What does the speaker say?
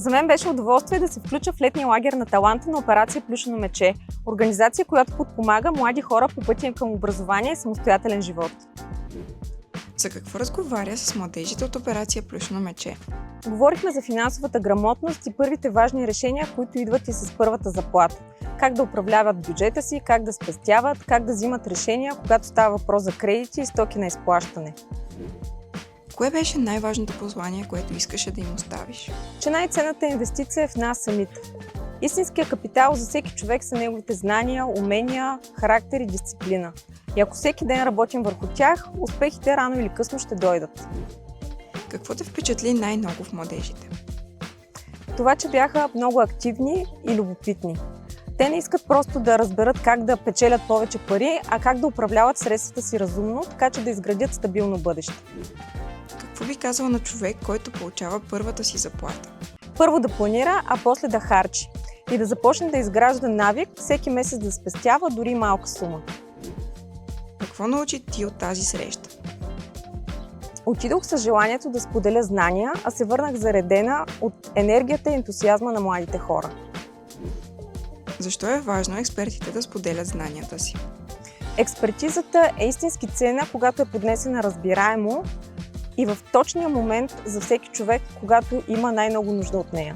За мен беше удоволствие да се включа в летния лагер на таланта на операция Плюшено мече, организация, която подпомага млади хора по пътя им към образование и самостоятелен живот. За какво разговаря с младежите от операция Плюшено мече? Говорихме за финансовата грамотност и първите важни решения, които идват и с първата заплата. Как да управляват бюджета си, как да спестяват, как да взимат решения, когато става въпрос за кредити и стоки на изплащане. Кое беше най-важното послание, което искаше да им оставиш? Че най-ценната инвестиция е в нас самите. Истинският капитал за всеки човек са неговите знания, умения, характер и дисциплина. И ако всеки ден работим върху тях, успехите рано или късно ще дойдат. Какво те впечатли най-много в младежите? Това, че бяха много активни и любопитни. Те не искат просто да разберат как да печелят повече пари, а как да управляват средствата си разумно, така че да изградят стабилно бъдеще. Какво би казала на човек, който получава първата си заплата? Първо да планира, а после да харчи. И да започне да изгражда навик, всеки месец да спестява дори малка сума. Какво научи ти от тази среща? Отидох с желанието да споделя знания, а се върнах заредена от енергията и ентусиазма на младите хора. Защо е важно експертите да споделят знанията си? Експертизата е истински ценна, когато е поднесена разбираемо и в точния момент за всеки човек, когато има най-много нужда от нея.